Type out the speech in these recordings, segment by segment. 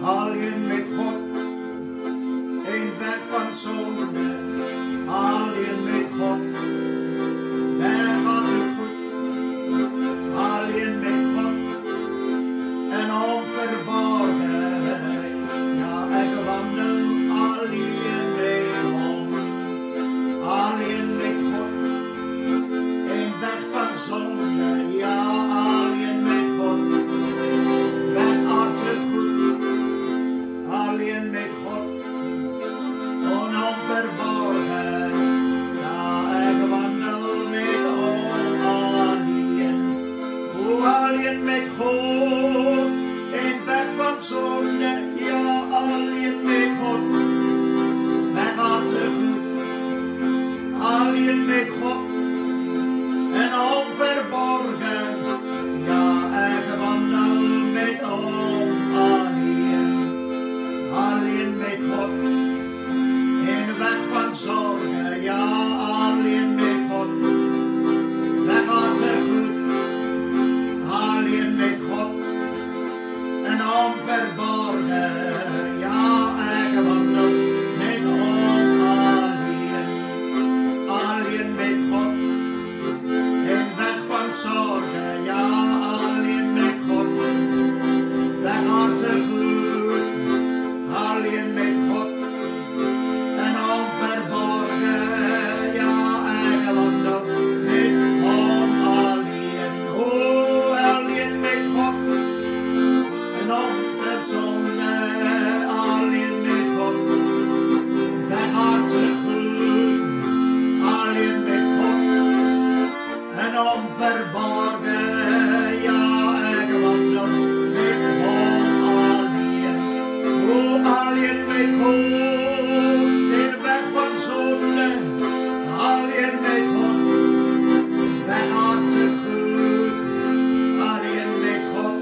alleen met God, een weg van zonde, alleen met God, daar gaat het goed, alleen met God, en onverborgen, ja, ik wandel alleen met Hom, alleen met God, een weg van zonde, ja, alleen met God, weg gaat het goed, alleen met God, onverborgen, ja, ik wandel met Hom, alleen met God, een weg van zonde, ja, alleen met God, weg gaat het goed, alleen met God, en onverborgen, ja, ik wandel met Hom, alleen met God, een weg van zorgen, ja, alleen met God, weg gaat het goed, alleen met God, en onverborgen, ja, ik wandel met Hom, alleen met God, een weg van zorgen, ja, alleen met God, weg gaat het goed, alleen met God, en onverborgen, ja, ik wandel met Hom, alleen met God, en onverzonnen, alleen met God, weg gaat het goed, alleen met God, en onverborgen, ja, ik wandel met Hom, alleen met God, in weg van zonde, alleen met God, weg gaat het goed, alleen met God,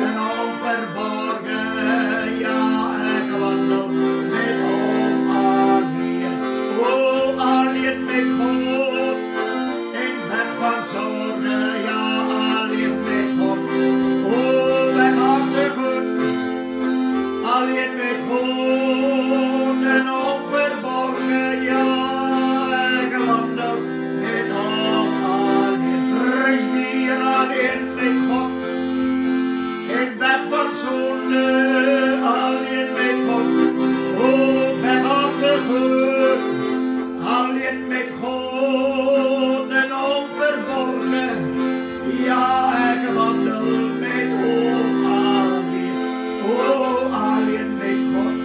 en onverborgen, ja, ik wandel met Hom, alleen met God, in weg van zonde, ja, alleen met God, weg gaat het goed, alleen met God, en onverborgen, ja, ik wandel met Hom, prijs die Heer, alleen met God, in weg van zonde, alleen met God, weg gaat het goed, alleen met God, en onverborgen, ja, ik wandel met Hom, alleen met God,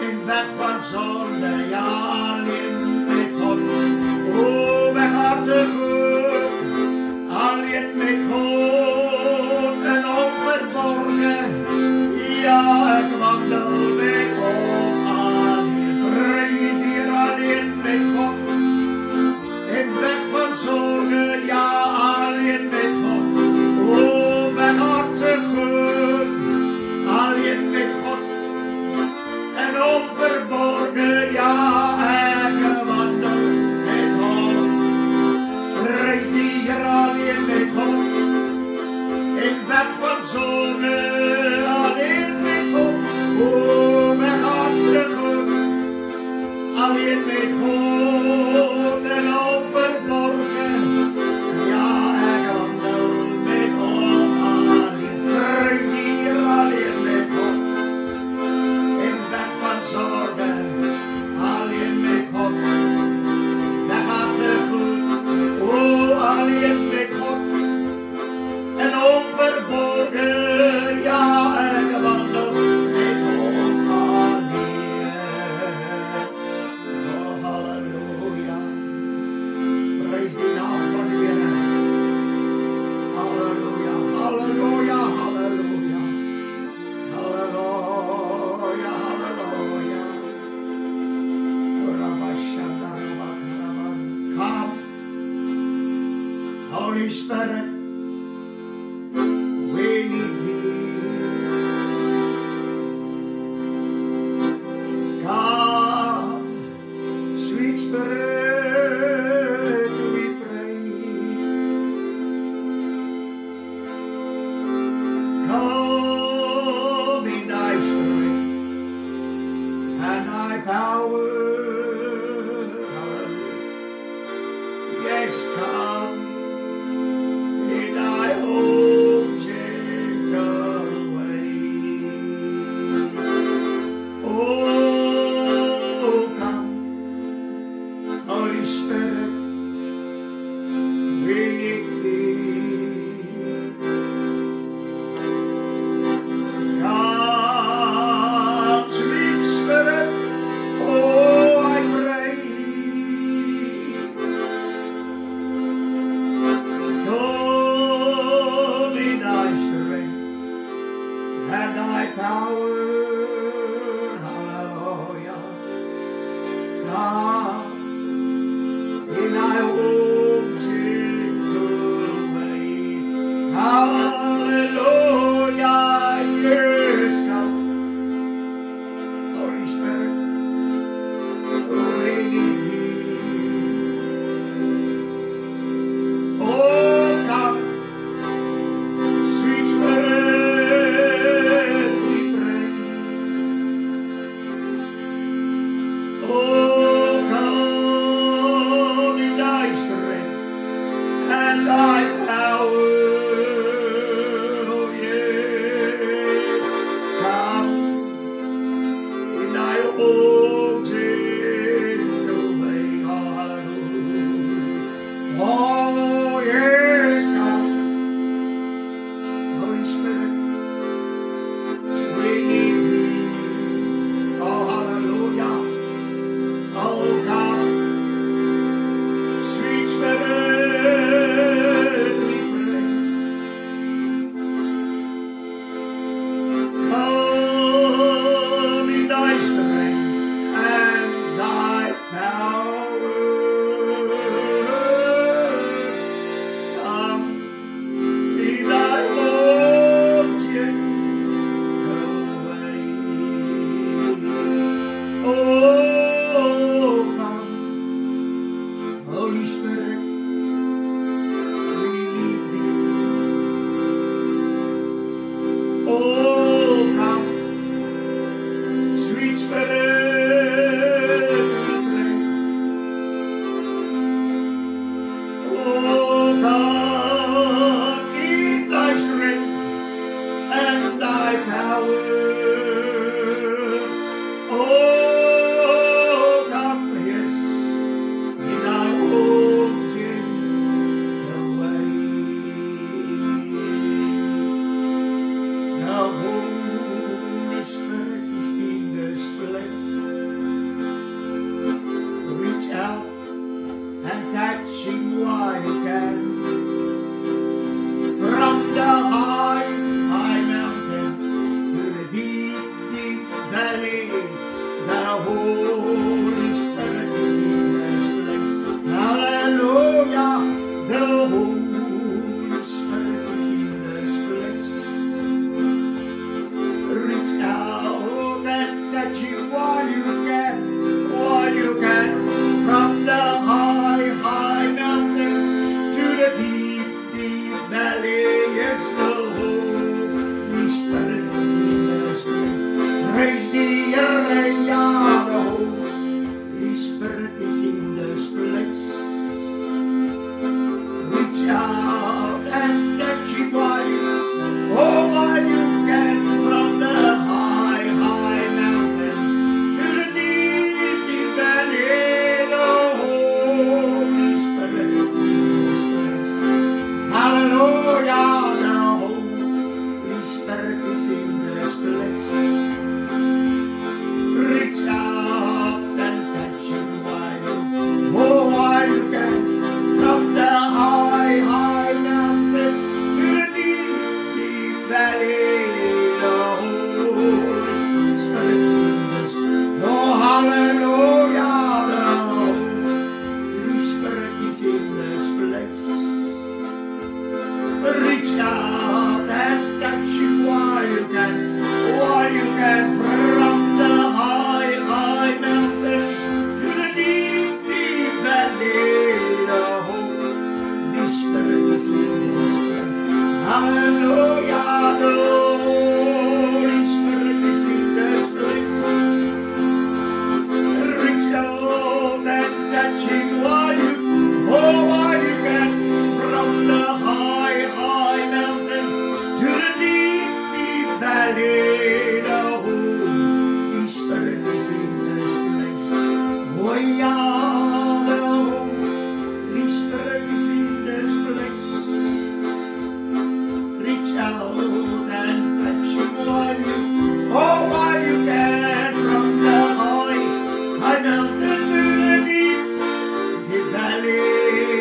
in weg van zonde, ja, alleen met God, weg gaat het goed, alleen met God, en onverborgen, ja, ik wandel met Hom, prijs die Heer, alleen met God, in weg van zonde, ja, alleen met God, weg gaat het goed, alleen met God, en onverborgen, ja, ik wandel met Hom, prijs die Heer, alleen met God, in weg van zonde, alleen met God, weg gaat het goed, alleen met God, en onverborgen, ja, ik wandel met Hom, prijs die Heer, alleen met God, in weg van zorgen, alleen met God, weg gaat het goed, alleen met God, en onverborgen, ja, ik wandel met Hom, halleluja, prijs die naam van de Heer, halleluja, halleluja, halleluja, halleluja, halleluja, come, Holy Spirit, we need Thee. Come, sweet Spirit, we pray. Come, and thy power, hallelujah. Come in thy own gentle way, hallelujah, yes, come. Holy Spirit, we need thee. Oh, come, sweet Spirit, we pray. Oh, come in thy strength and thy power, oh yes. Come in thy own gentle way, hallelujah. Oh yes, come, Holy Spirit, we need thee. Oh hallelujah. Oh come, sweet Spirit, we pray. Come in thy strength and thy power. Come in thy own gentle way. Oh, come, Holy Spirit, we need thee. Oh, come, sweet Spirit, we pray. Oh, come in thy strength and thy power. Oh, come, yes, in thy own gentle way. The Holy Spirit is in this place. Reach out and touch him while you can. From the high, high mountain to the deep, deep valley, the Holy Spirit is in this place. Hallelujah, the Holy Spirit is in this place. Reach out and touch him while you can, from the high, high mountain to the deep, deep valley. Yes, the Holy Spirit is in this place. Praise the Lord, the Holy Spirit is in this place. Reach out and touch him while you can, from the high, high mountain to the deep, deep valley. The Holy Spirit is in this place. Hallelujah, the Holy Spirit is in this place. Reach out and touch him while you can, from the high, high mountain to the deep, deep valley. The Holy Spirit is in this. Oh, hallelujah, the Holy Spirit is in this place. Reach out and touch him while you can, from the high, high mountain to the deep, deep valley. The Holy Spirit is in this place. Hallelujah, the Holy Spirit is in this place. Reach out and touch him while you can, from the high, high mountain to the deep, deep valley. The Holy Spirit is in this place. Oh yeah, the Holy Spirit is in this place. Reach out and touch him while you can, from the high, high mountain to the deep, deep valley.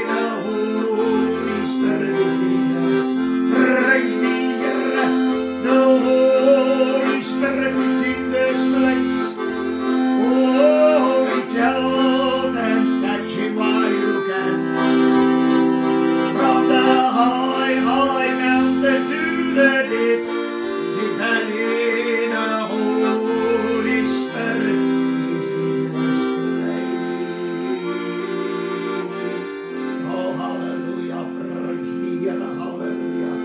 The Holy Spirit is in us. Praise the Lord. Spirit is in this place. Oh, reach out and touch him while you can. From the high, high mountain to the deep valley, the Holy Spirit is in this place. Oh, hallelujah, praise the Lord, hallelujah.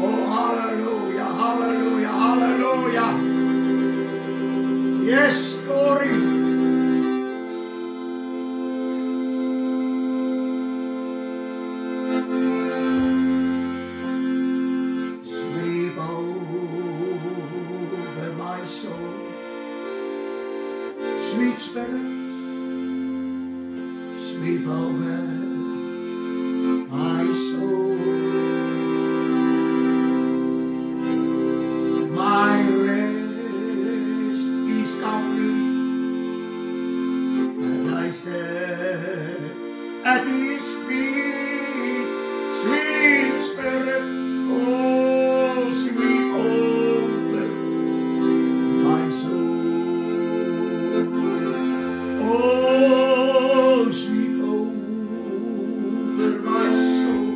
Oh, hallelujah, hallelujah, hallelujah. Yes, glory. Sweep over my soul. Sweet Spirit, sweep over my soul. My rest is complete as I sit at his feet. Sweet Spirit, oh, sweep over my soul. Oh, sweep over my soul.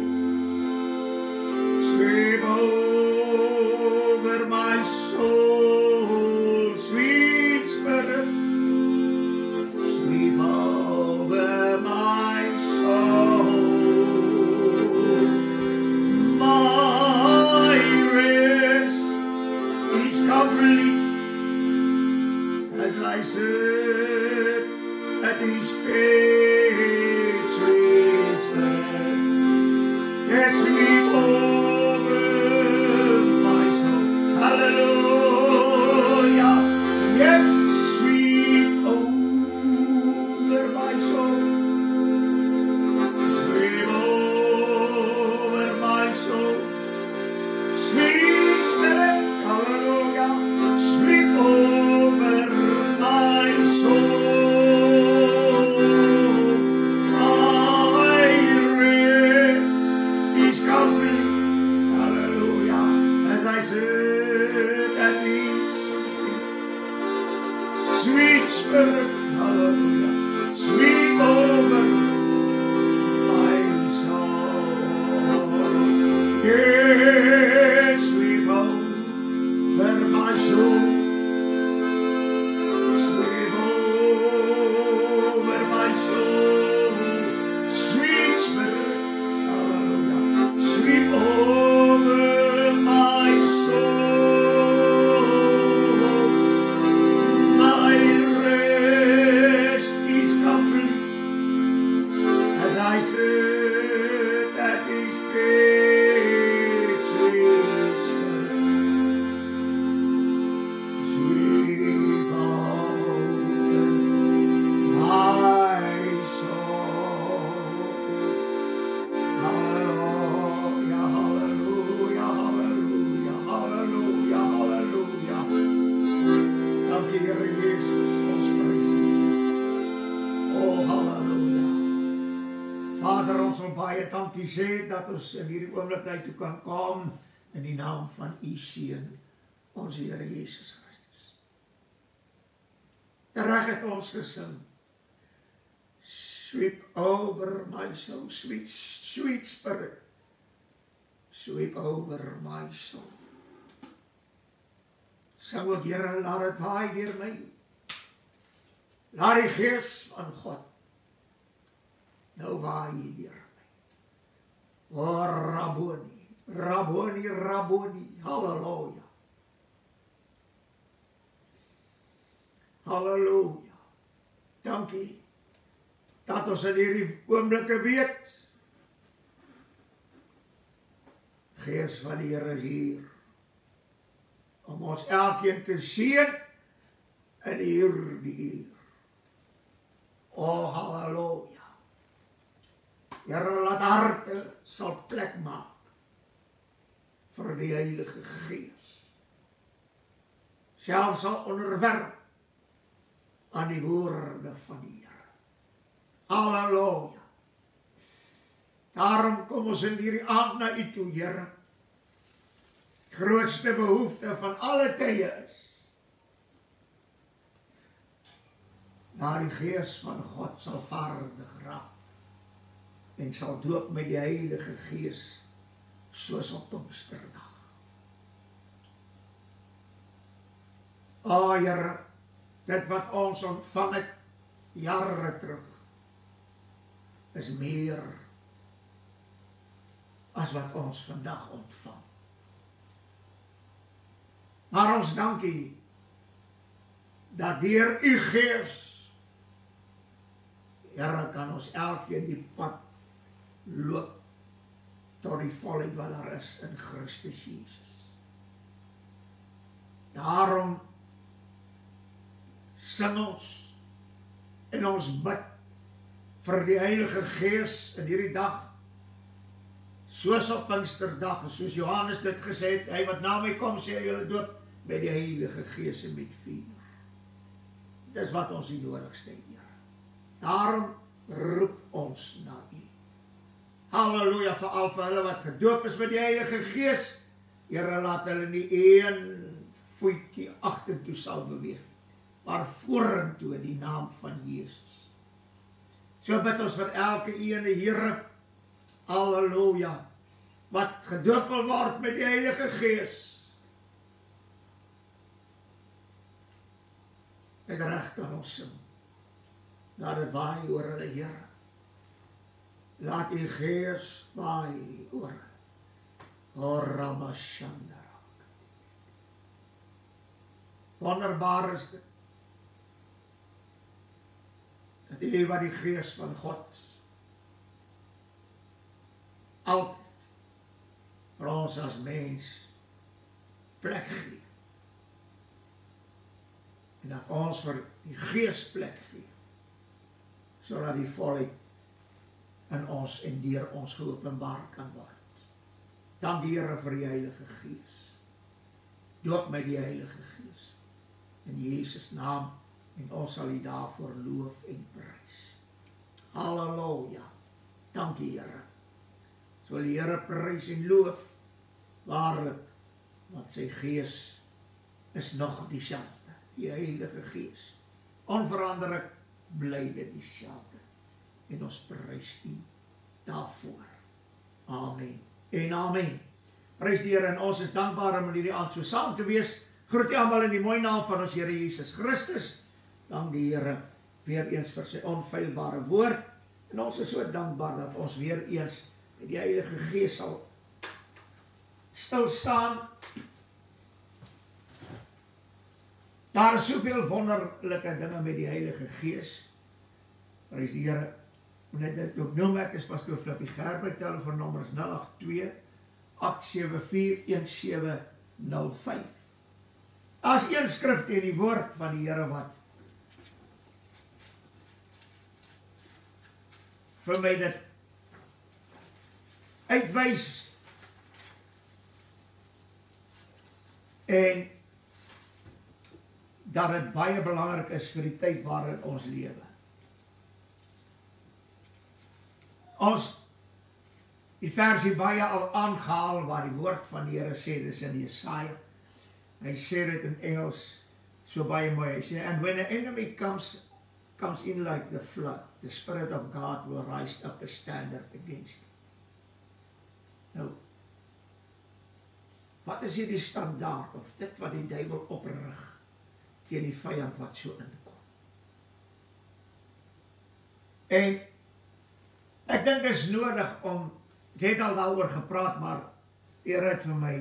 Sweep over my soul, sweet Spirit. Sweep over my soul. My rest is complete as I sit at his feet, sweet Spirit. Yes, sweep over my soul. Hallelujah. Yes, sweep over my soul. Sweep over my soul. Sweet Spirit. Hallelujah. Sweep over my soul. My rest is complete. Hallelujah. As I sit at his feet. Sweet Spirit. Hallelujah. Sweep over my soul. Yes, sweep over my soul. Sweep over my soul. Sweet Spirit. Hallelujah. Sweep over my soul. My rest is complete as I sit at his feet. Sweet Spirit. Sweep over my soul. Hallelujah, hallelujah, hallelujah, hallelujah, hallelujah. Dank je, Heer Jezus, ons prys. Oh, hallelujah. Vader, ons wil baie dankie sê dat ons in hierdie oomblik na U toe kan kom in die naam van U Seun, ons Here Jesus Christus. Reg het ons gesing. Sweep over my soul, sweet, sweet Spirit. Sweep over my soul. Sing ook, Here, laat het waai deur my. Laat die Gees van God nou waai deur my. O Rabboni, Rabboni, Rabboni, halleluja. Halleluja. Dankie dat ons in hierdie oomblikke weet, Gees van die Here is hier, om ons elkeen te seën in hierdie uur. O, halleluja. Here, laat harte sal plek maak vir die Heilige Gees. Selfs sal onderwerp aan die woorde van die Here. Halleluja. Daarom kom ons in hierdie aand na U toe, Here. grootste behoefte van alle tye is, dat die Gees van God sal vaardig raak en sal doop met die Heilige Gees soos op Pinksterdag. O Here, dit wat ons ontvang het jare terug, is meer as wat ons vandag ontvang. Maar ons dankie dat deur u Gees, Here, kan ons elkeen die pad loop tot die volheid wat daar is in Christus Jesus. Daarom sing ons en ons bid vir die Heilige Gees in hierdie dag, soos op Pinksterdag, soos Johannes dit gesê het, hy wat na my kom, sê julle doop met die Heilige Gees en met vuur. Dis wat ons die nodigste het, Here. Daarom roep ons na u. Halleluja, veral vir hulle wat gedoop is met die Heilige Gees. Here, laat hulle nie een voetjie agtertoe sal beweeg, maar vorentoe in die naam van Jesus. So bid ons vir elke ene, Here, halleluja, wat gedoop wil word met die Heilige Gees. Met reg kan ons sing. Laat het waai oor hulle, Here. Laat u Gees waai oor hulle. O Ramashandarak. Wonderbaar is dit, dat u wat die Gees van God is, altyd vir ons as mens plek gee. En dat ons vir die Gees plek gee, sodat die volheid in ons en deur ons geopenbaar kan word. Dankie Here vir die Heilige Gees. Doop met die Heilige Gees. In Jesus naam, en ons sal u daarvoor loof en prys. Halleluja. Dankie Here. So die Here prys en loof, waarlik, want sy Gees is nog dieselfde. Die Heilige Gees. Onveranderlik bly dit dieselfde. En ons prys u daarvoor. Amen en amen. Prys die Here, en ons is dankbaar om in hierdie aand so saam te wees. Groet u almal in die mooi naam van ons Here Jesus Christus. Dank die Here weer eens vir sy onfeilbare woord. En ons is so dankbaar dat ons weer eens met die Heilige Gees sal stil staan. Daar is soveel wonderlike dinge met die Heilige Gees. Prys die Here. Net dit ook noem, ek is pastoor Flippie Gerber, telefoonnommer is 082-874-1705. As een skrif teen die woord van die Here wat vir my dit uitwys en dat het baie belangrik is vir die tyd waarin ons lewe. Ons die versie baie al aangehaal waar die woord van die Here sê, dis in Jesaja. Hy sê dit in Engels so baie mooi. Hy sê, and when the enemy comes in like the flood, the Spirit of God will rise up a standard against him. Nou, wat is hier die standaard, of dit wat die duiwel oprig teen die vyand wat so inkom? En ek dink dit is nodig om, ek het al daaroor gepraat, maar die Here het vir my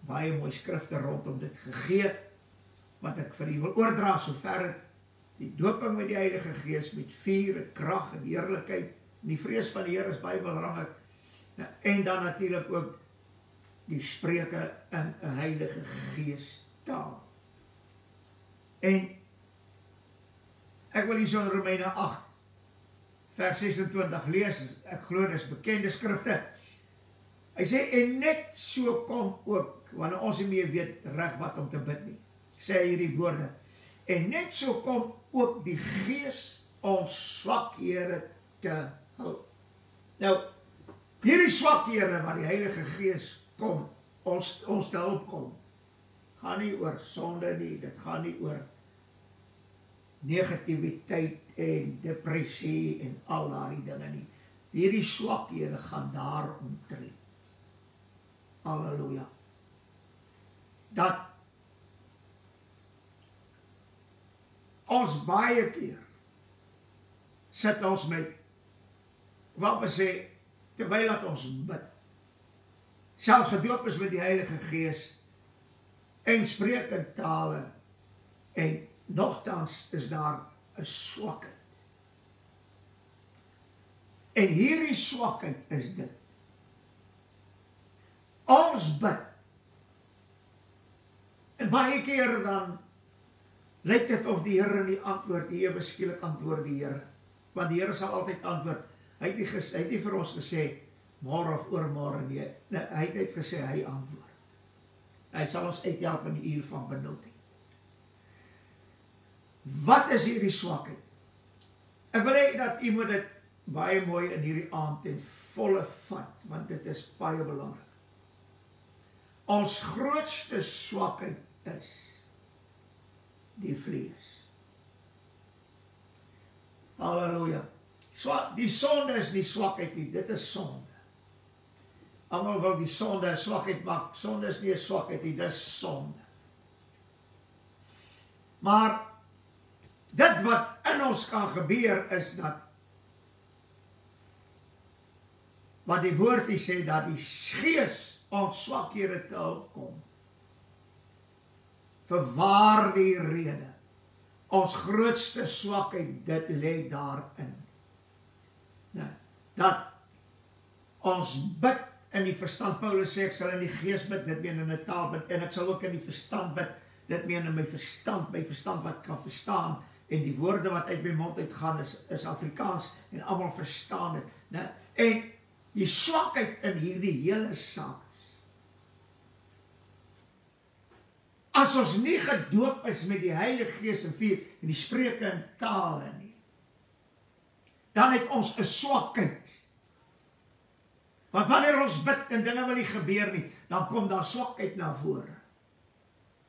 baie mooi skrifte rondom dit gegee, wat ek vir u wil oordra so ver, die doping met die Heilige Gees, met vuur, krag en heerlikheid, en die vrees van die Here is baie belangrik, en dan natuurlik ook die spreuke in 'n Heilige Gees taal. En ek wil hier so in Romeine 8, vers 26 lees, ek glo dis bekende skrifte. Hy sê, en net so kom ook, wanneer ons nie meer weet reg wat om te bid nie, sê hierdie woorde, en net so kom ook die Gees ons swakhede te hulp. Nou, hierdie swakhede wat die Heilige Gees kom ons te hulp kom. Gaan nie oor sonde nie, dit gaan nie oor negativiteit en depressie en al daardie dinge nie. Hierdie swakhede gaan daar omtrent. Halleluja. Dat ons baie keer sit ons met, wat we sê, terwyl dat ons bid, selfs gedoop is met die Heilige Gees, en spreek in tale, en nogtans is daar 'n swakheid. En hierdie swakheid is dit. Ons bid, en baie keer dan lyk dit of die Here nie antwoord nie, ewe skielik antwoord die Here. Want die Here sal altyd antwoord. Hy het nie vir ons gesê, môre of oormôre nie. Nee, hy het net gesê, hy antwoord. Hy sal ons uithelp in die uur van benouding. Wat is hierdie swakheid? Ek wil hê dat u moet dit baie mooi in hierdie aand ten volle vat, want dit is baie belangrik. Ons grootste swakheid is die vlees. Halleluja. Die sonde is nie swakheid nie, dit is sonde. Almal wil die sonde swakheid maak. Sonde is nie 'n swakheid nie, dit is sonde. Maar dit wat in ons kan gebeur is dat wat die woord die sê dat die Gees ons swakhede te hulp kom. Vir waardie rede. Ons grootste swakheid, dit lê daarin. Dat ons bid in die verstand. Paulus sê, ek sal in die Gees bid, dit meen in 'n taal bid, en ek sal ook in die verstand bid, dit meen in my verstand wat kan verstaan, en die woorde wat uit my mond uitgaan is Afrikaans, en almal verstaan dit. En die swakheid in hierdie hele saak, as ons nie gedoop is met die Heilige Gees en vuur, en die spreuke in tale nie, dan het ons 'n swakheid. Want wanneer ons bid en dinge wil nie gebeur nie, dan kom daar swakheid na vore.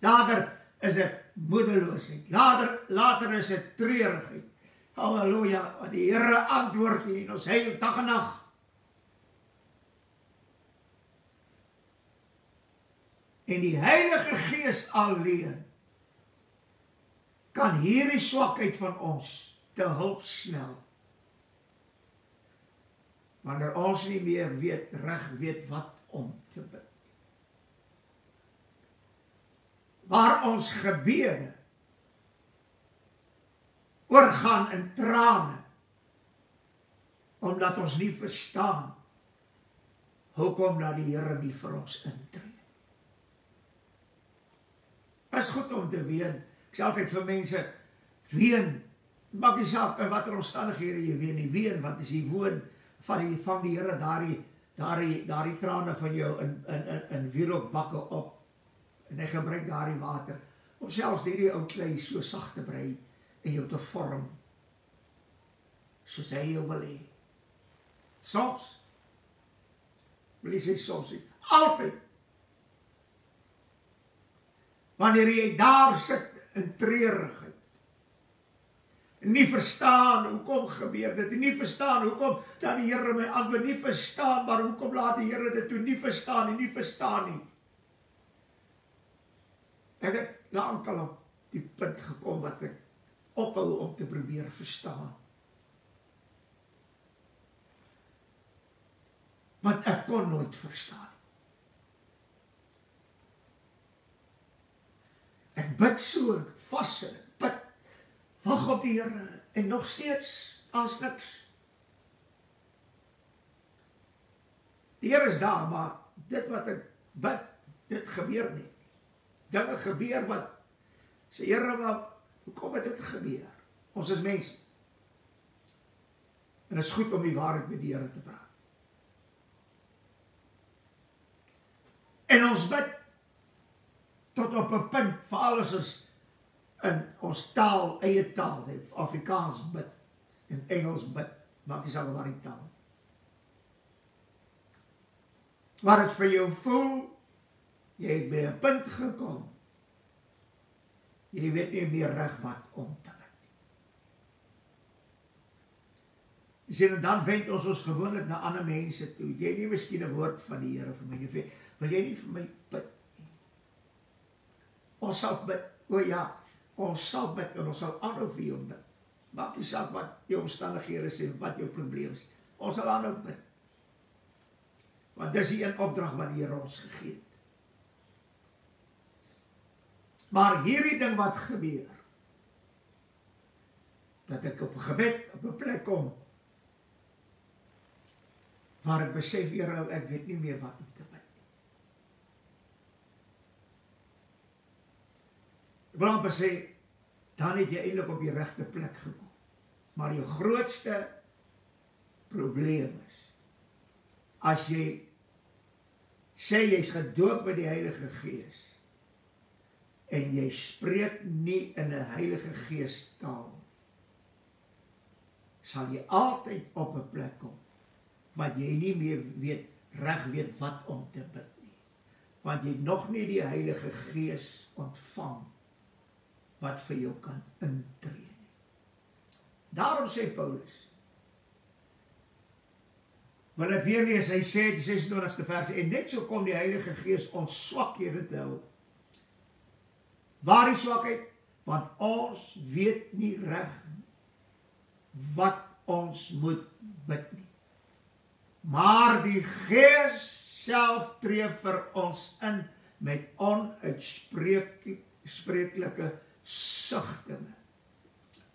Later is dit moedeloosheid. Later is dit treurigheid. Halleluja, want die Here antwoord nie en ons huil dag en nag. En die Heilige Gees alleen kan hierdie swakheid van ons te hulp snel. Wanneer ons nie meer reg weet wat om te bid. Waar ons gebede oorgaan in trane, omdat ons nie verstaan hoekom dat die Here nie vir ons intree. Dit is goed om te ween. Ek sê altyd vir mense, ween, maak nie saak in watter omstandighede jy ween nie, ween, want as jy woon van die Here daardie trane van jou in wierookbakke op, en hy gebruik daardie water, om selfs hierdie ou klei so sag te brei, en jou te vorm, soos hy jou wil hê. Soms, wil jy sê soms nie, altyd, wanneer jy daar sit in treurigheid, en nie verstaan hoekom gebeur dit, en nie verstaan hoekom dat die Here my antwoord, nie verstaan, maar hoekom laat die Here dit toe, nie verstaan nie. Ek het lankal op die punt gekom wat ek ophou om te probeer verstaan. Want ek kon nooit verstaan. Ek bid so, vas en ek bid, wag op die Here, en nog steeds, as niks. Die Here is daar, maar dit wat ek bid, dit gebeur nie. Dinge gebeur wat, sê Here, maar hoekom het dit gebeur? Ons is mense. En het is goed om die waarheid met die Here te praat. En ons bid, tot op 'n punt, veral as ons in ons taal, eie taal, Afrikaans bid, en Engels bid, maak nie saak waar die taal. Waar het vir jou voel, Jy het by 'n punt gekom. Jy weet nie meer reg wat om te bid. Jy sien, en dan wend ons gewoonlik na ander mense toe. Jy nie miskien 'n woord van die Here vir my nie. Wil jy nie vir my bid nie? Ons sal bid. O ja, ons sal bid en ons sal aanhou vir jou bid. Maak nie saak wat jou omstandighede is en wat jou probleem is. Ons sal aanhou bid. Want dis die een opdrag wat die Here ons gegee het. Maar hierdie ding wat gebeur, dat ek op gebed op 'n plek kom, waar ek besef, Here, ek weet nie meer wat om te bid. Ek wil amper sê, dan het jy eintlik op die regte plek gekom. Maar jou grootste probleem is, as jy sê jy's gedoop met die Heilige Gees, en jy spreek nie in 'n Heilige Gees taal, sal jy altyd op 'n plek kom, wat jy nie meer reg weet wat om te bid nie. Want jy het nog nie die Heilige Gees ontvang, wat vir jou kan intree nie. Daarom sê Paulus, wil ek weer lees, hy sê die 26ste vers, en net so kom die Heilige Gees ons swakhede te help. Waar die swakheid? Want ons weet nie reg wat ons moet bid nie. Maar die Gees self tree vir ons in met onuitspreeklike sigtinge.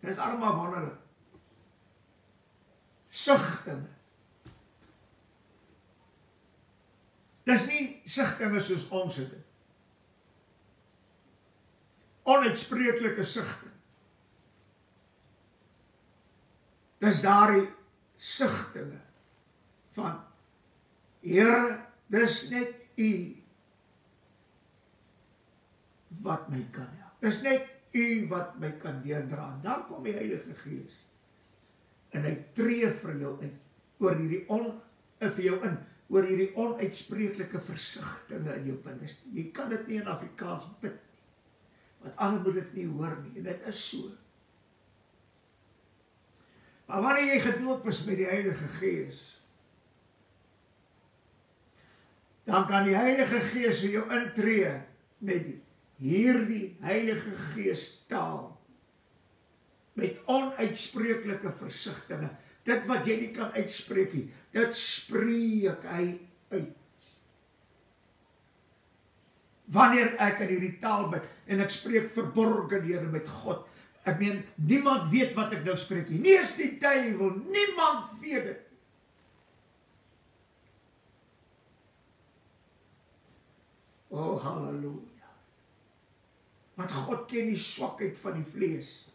Dis allemaal wonderlik. Sigtinge. Dis nie sigtinge soos ons het. Onuitspreeklike sigtinge. Dis daardie sigtinge van, Here, dis net U wat my kan help. Dis net U wat my kan deurdra. Dan kom die Heilige Gees en hy tree vir jou uit oor hierdie oor hierdie onuitspreeklike versigtinge in jou binneste. Jy kan dit nie in Afrikaans bid nie, want ander moet dit nie hoor nie, en dit is so. Maar wanneer jy gedoop is met die Heilige Gees, dan kan die Heilige Gees vir jou intree met hierdie Heilige Gees taal, met onuitspreeklike versigtinge. Dit wat jy nie kan uitspreek nie, dit spreek hy uit. Wanneer ek in hierdie taal bid, en ek spreek verborgenhede met God, ek meen, niemand weet wat ek nou spreek nie, nie is die duiwel, niemand weet dit. Oh, halleluja. Want God ken die swakheid van die vlees.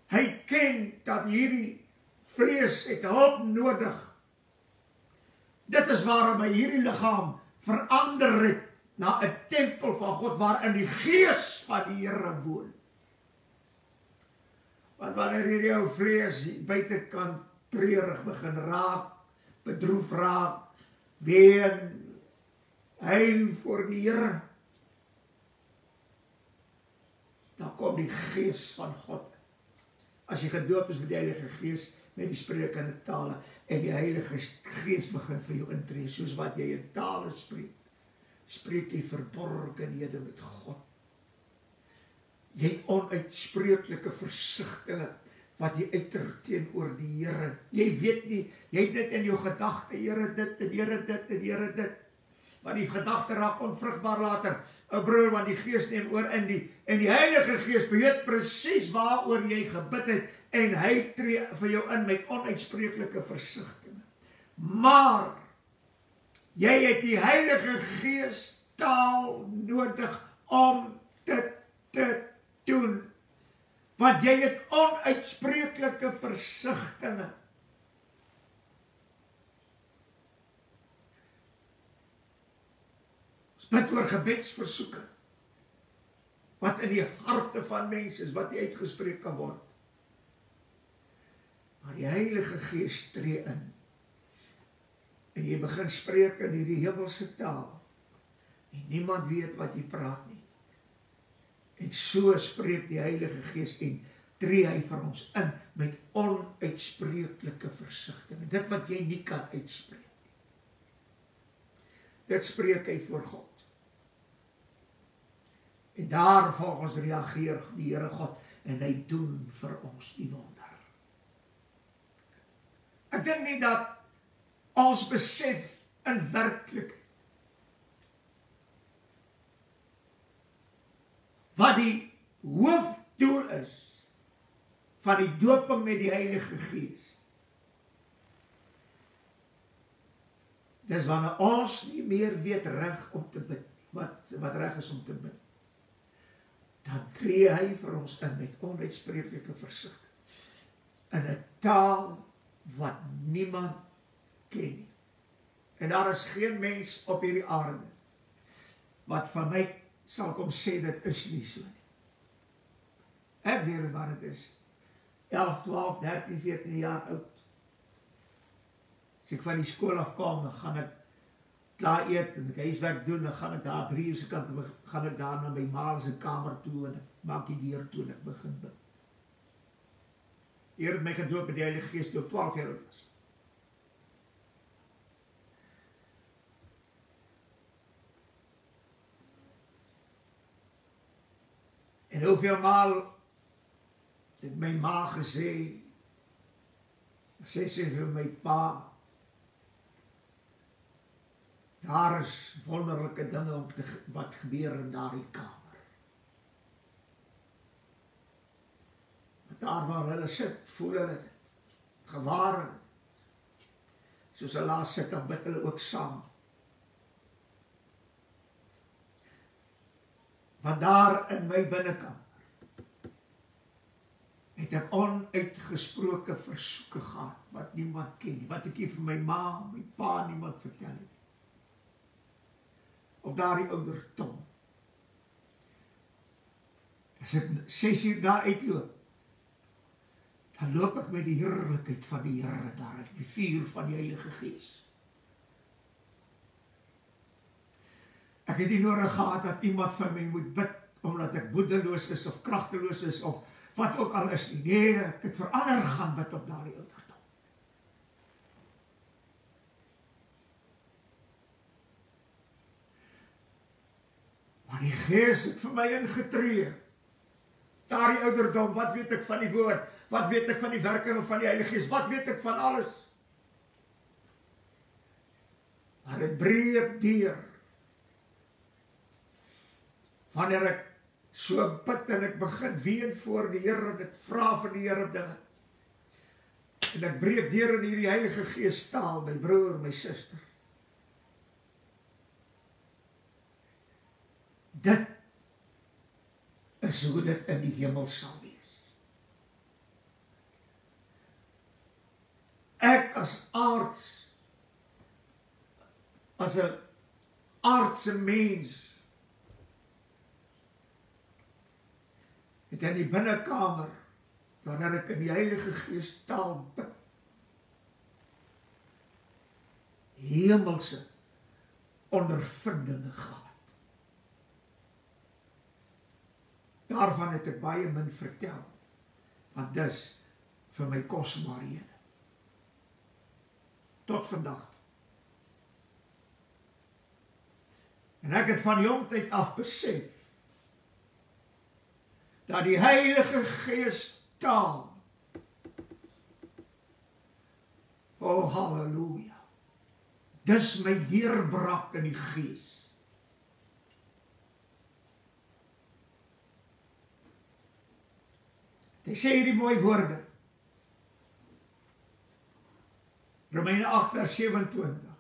Hy ken dat hierdie vlees het hulp nodig. Dit is waarom hy hierdie liggaam verander het na 'n tempel van God, waarin die Gees van die Here woon. Want wanneer hierdie jou vlees buitekant treurig begin raak, bedroef raak, ween, huil voor die Here, dan kom die Gees van God. As jy gedoop is met die Heilige Gees, met die sprekende tale, en die Heilige Gees begin vir jou intree, soos wat jy in tale spreek, spreek jy verborgenhede met God. Jy het onuitspreeklike versigtinge, wat jy uiter teenoor die Here. Jy weet nie, jy het net in jou gedagte, Here dit, en Here dit, en Here dit. Want die gedagte raak onvrugbaar later. O broer, want die Gees neem oor in die Heilige Gees weet presies waaroor jy gebid het, en hy tree vir jou in met onuitspreeklike versigtinge. Maar jy het die Heilige Gees taal nodig om dit te doen. Want jy het onuitspreeklike versigtinge. Ons bid oor gebedsversoeke, wat in die harte van mense is, wat nie uitgespreek kan word. Maar die Heilige Gees tree in, en jy begin spreek in hierdie hemelse taal, En niemand weet wat jy praat nie. En so spreek die Heilige Gees en tree hy vir ons in met onuitspreeklike versigtiging. Dit wat jy nie kan uitspreek nie. Dit spreek hy voor God. En daar volgens reageer die Here God en hy doen vir ons die wonder. Ek dink nie dat ons besef in werklikheid wat die hoofdoel is van die dooping met die Heilige Gees. Dis wanneer ons nie meer weet reg om te bid, wat reg is om te bid. Dan tree hy vir ons in met onuitspreeklike versigtiging in 'n taal wat niemand ken nie. En daar is geen mens op hierdie aarde wat van my sal kom sê dit is nie so nie. Ek weet wat dit is. 11, 12, 13, 14 jaar oud. As ek van die skool afkom, dan gaan ek klaar eet en ek huiswerk doen, dan gaan ek daar 3 uur se kant, gaan ek daar na my ma se kamer toe en ek maak die deur toe en ek begin bid. Here het my gedoop met die Heilige Gees toe ek 12 jaar oud was. En hoeveel maal het my ma gesê, sy sê vir my pa, daar is wonderlike dinge wat gebeur in daardie kamer. Daar waar hulle sit, voel hulle dit, gewaar hulle dit. Soos hulle daar sit, dan bid hulle ook saam. Want daar in my binnekant het ek onuitgesproke versoeke gehad, wat niemand ken nie, wat ek hier vir my ma, my pa, niemand vertel het. Op daardie ouderdom. As ek 6 uur daar uitloop, dan loop ek met die heerlikheid van die Here daar uit, die vuur van die Heilige Gees. Ek het nie nodig gehad dat iemand van my moet bid, omdat ek moedeloos is, of kragteloos is, of wat ook al is nie. Nee, ek het vir ander gaan bid op daardie ouderdom. Maar die Gees het vir my ingetree. Daardie ouderdom, wat weet ek van die woord? Wat weet ek van die werking van die Heilige Gees? Wat weet ek van alles? Maar dit breek deur. Wanneer ek so bid en ek begin ween voor die Here en ek vra vir die Here dinge. En ek breek deur in hierdie Heilige Gees taal, my broer, my suster. Dit is hoe dit in die hemel sal wees. Ek as aards, as 'n aardse mens, het in die binnekamer, wanneer ek in die Heilige Gees taal bid, hemelse ondervindinge gehad. Daarvan het ek baie min vertel, want dis vir my kosbaarhede. Tot vandag. En ek het van jongtyd af besef, dat die Heilige Gees taal, oh halleluja, dis my deurbraak in die Gees. Hy sê hierdie mooi woorde, Romeine 8 vers 27,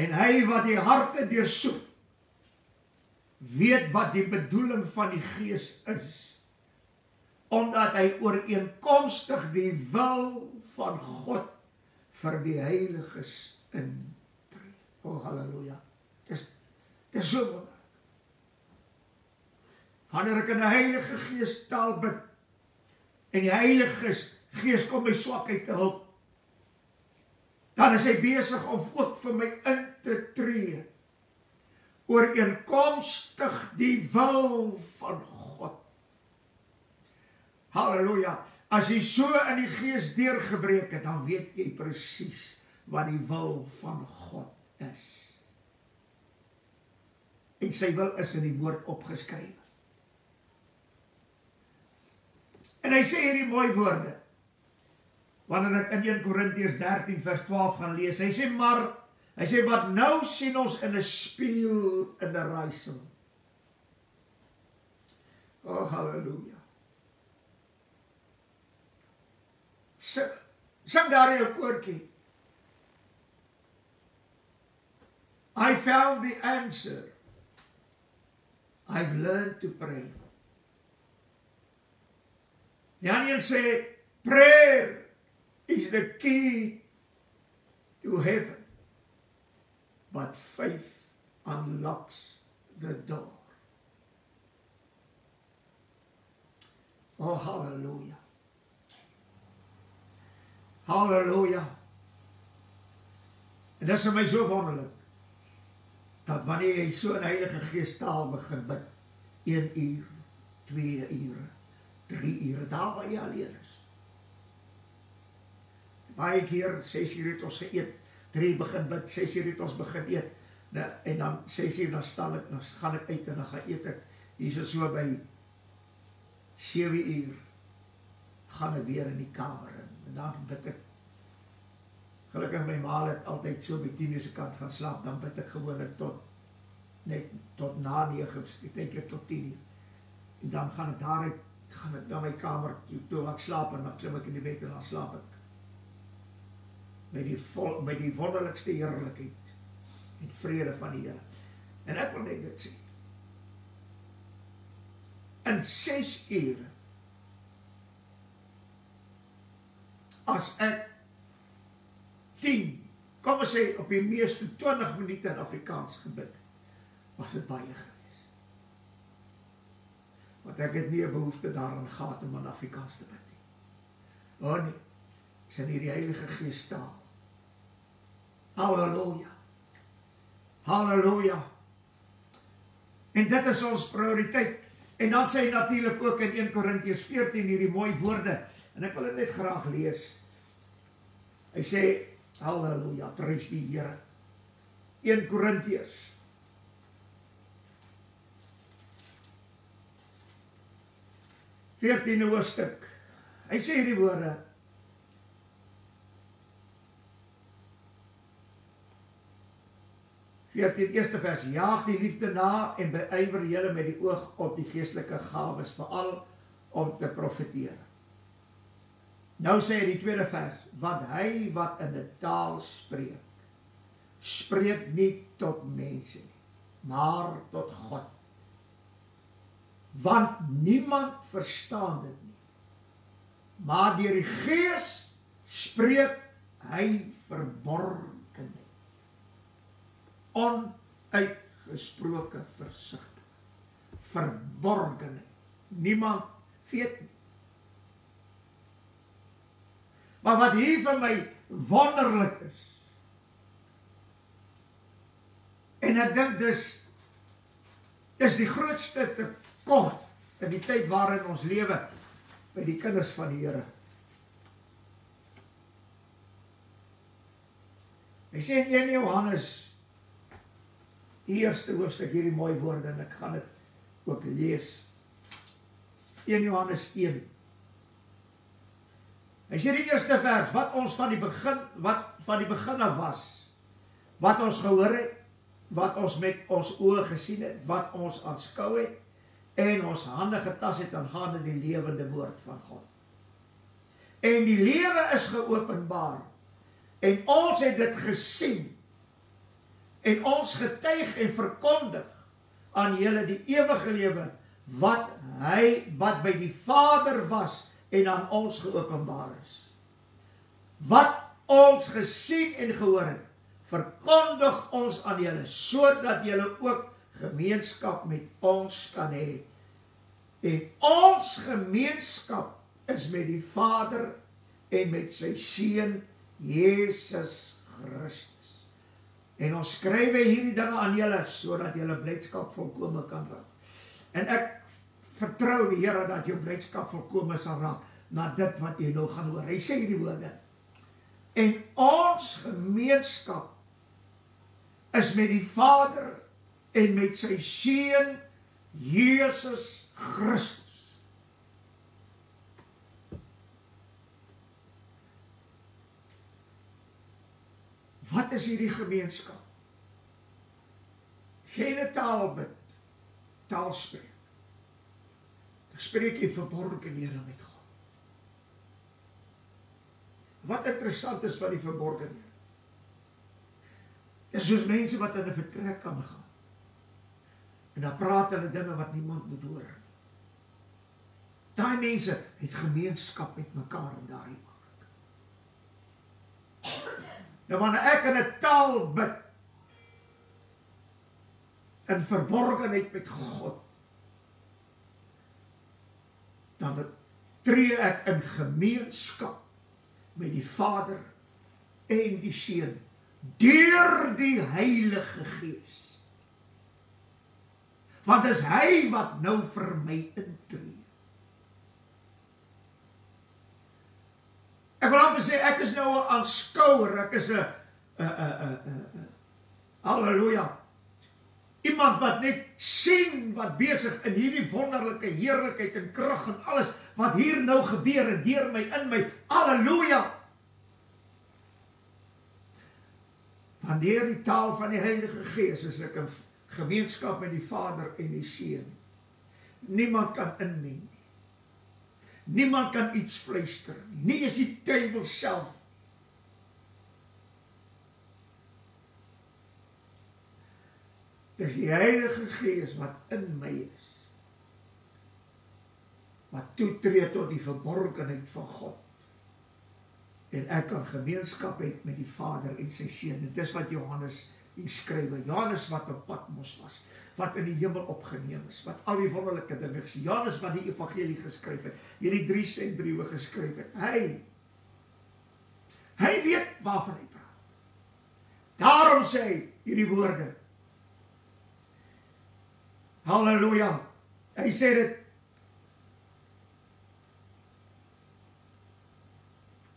en hy wat die harte deursoek, weet wat die bedoeling van die Gees is, omdat hy ooreenkomstig die wil van God vir die heiliges intree. Oh halleluja. Dis so wonderlik. Wanneer ek in die Heilige Gees taal bid, en die Heilige Gees kom my swakheid te hulp, dan is hy besig om ook vir my in te tree. ooreenkomstig die wil van God. Halleluja. As jy so in die gees deurgebreek het, dan weet jy presies wat die wil van God is. En sy wil is in die woord opgeskryf. En hy sê hierdie mooi woorde, wanneer ek in 1 Korintiërs 13 vers 12 gaan lees, hy sê, wat nou sien ons in 'n spieël in 'n raaisel. Oh, halleluja. Sing daar jou koortjie. I found the answer. I've learned to pray. Daniel sê, prayer is the key to heaven. But faith unlocks the door. Oh, hallelujah. Halleluja. En dit is vir my so wonderlik, dat wanneer jy so in Heilige Gees taal begin bid, 1 uur, 2 ure, 3 ure, daar waar jy alleen is. Baie keer, 6 uur het ons geëet, 3 begin bid, 6 uur het ons begin eet, en dan 6 uur, dan gaan ek uit en dan gaan eet ek, hier so by 7 uur, gaan ek weer in die kamer in, en dan bid ek, gelukkig my maal het altyd so by 10 uur se kant gaan slaap, dan bid ek gewoonlik tot na 9, eintlik tot 10 uur, en dan gaan ek daaruit, gaan ek na my kamer toe ek slaap, en dan klim ek in die bed en dan slaap ek, met die wonderlikste heerlikheid, en vrede van die Here, en ek wil net dit sê, in 6 ure, as ek 10, kom ons sê, op die meeste 20 minute in Afrikaans gebid, was dit baie gewees. Want ek het nie 'n behoefte daaraan gehad om in Afrikaans te bid nie. Oh nee, is in hierdie Heilige Gees taal. Halleluja. Halleluja. En dit is ons prioriteit. En dan sê hy natuurlik ook in 1 Korintiërs 14 hierdie mooi woorde, en ek wil dit net graag lees. Hy sê, halleluja, prys die Here. 1 Korintiërs 14 hoofstuk. Hy sê hierdie woorde, eerste vers, jaag die liefde na en beywer julle met die oog op die geestelike gawes, veral om te profeteer. Nou sê hy die tweede vers, want hy wat in 'n taal spreek, spreek nie tot mense nie, maar tot God. Want niemand verstaan dit nie, maar deur die Gees spreek hy verborgenheid. Onuitgesproke versigtigheid, verborgenheid, niemand weet nie. Maar wat hier vir my wonderlik is, en ek dink dis die grootste tekort in die tyd waarin ons lewe, by die kinders van die Here. Hy sê in 1 Johannes, die eerste hoofstuk, hierdie mooi woorde, en ek gaan dit ook lees. 1 Johannes 1. Hy sê die eerste vers, wat van die begin af was, wat ons gehoor het, wat ons met ons oë gesien het, wat ons aanskou het, en ons hande getas het aangaande die lewende woord van God. En die lewe is geopenbaar, en ons het dit gesien, en ons getuig en verkondig aan julle die ewige lewe, wat by die Vader was, en aan ons geopenbaar is. Wat ons gesien en gehoor het, verkondig ons aan julle, sodat julle ook gemeenskap met ons kan hê. En ons gemeenskap is met die Vader en met sy Seun, Jesus Christus. En ons skryf hierdie dinge aan julle, sodat julle blydskap volkome kan raak. En ek vertrou die Here dat jou blydskap volkome sal raak, na dit wat jy nou gaan hoor. Hy sê hierdie woorde, en ons gemeenskap is met die Vader en met sy Seun, Jesus Christus. Wat is hierdie gemeenskap? Geen taal bid, taal spreek. Dan spreek jy verborgenhede met God. Wat interessant is van die verborgenhede, is soos mense wat in 'n vertrek kan gaan. En dan praat hulle dinge wat niemand moet hoor. Daai mense het gemeenskap met mekaar in daai oomblik. Nou wanneer ek in 'n taal bid, in verborgenheid met God, dan tree ek in gemeenskap met die Vader en die Seun, deur die Heilige Gees. Want dis hy wat nou vir my intree. Ek wil amper sê, ek is nou 'n aanskouer, ek is 'n halleluja, iemand wat net sien wat besig in hierdie wonderlike heerlikheid en krag en alles wat hier nou gebeur en deur my, in my, halleluja. Wanneer die taal van die Heilige Gees is ek in gemeenskap met die Vader en die Seun. Niemand kan inmeng nie. Niemand kan iets fluister nie. Nie is die duiwel self. Dis die Heilige Gees wat in my is. Wat toetree tot die verborgenheid van God. En ek kan gemeenskap hê met die Vader en sy Seun. Dit is wat Johannes hier skryf. Johannes wat op Patmos was, wat in die hemel opgeneem is, wat al die wonderlike dinge gesien. Johannes wat die evangelie geskryf het, hierdie 3 sendbriewe geskryf het. Hy weet waarvan hy praat. Daarom sê hy hierdie woorde. Halleluja. Hy sê dit.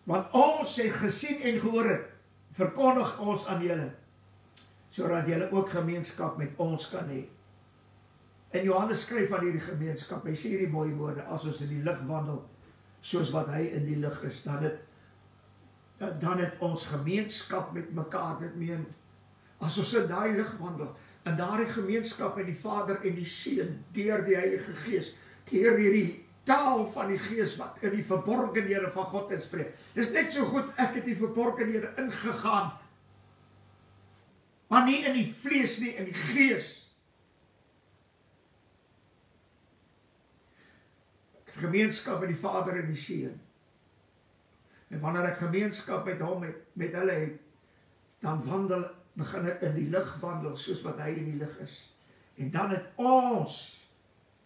Want ons het gesien en gehoor het, verkondig ons aan julle, sodat julle ook gemeenskap met ons kan hê. En Johannes skryf van hierdie gemeenskap, hy sê hierdie mooi woorde, as ons in die lig wandel, soos wat hy in die lig is, dan het ons gemeenskap met mekaar, dit meen, as ons in daai lig wandel, in daardie gemeenskap met die Vader en die Seun, deur die Heilige Gees, deur hierdie taal van die Gees wat in die verborgenhede van God inspreek. Dis net so goed, ek het die verborgenhede ingegaan, maar nie in die vlees nie, in die Gees. Ek het gemeenskap met die Vader en die Seun. En wanneer ek gemeenskap met hom, met hulle het, dan begin ek in die lig wandel, soos wat hy in die lig is. En dan het ons,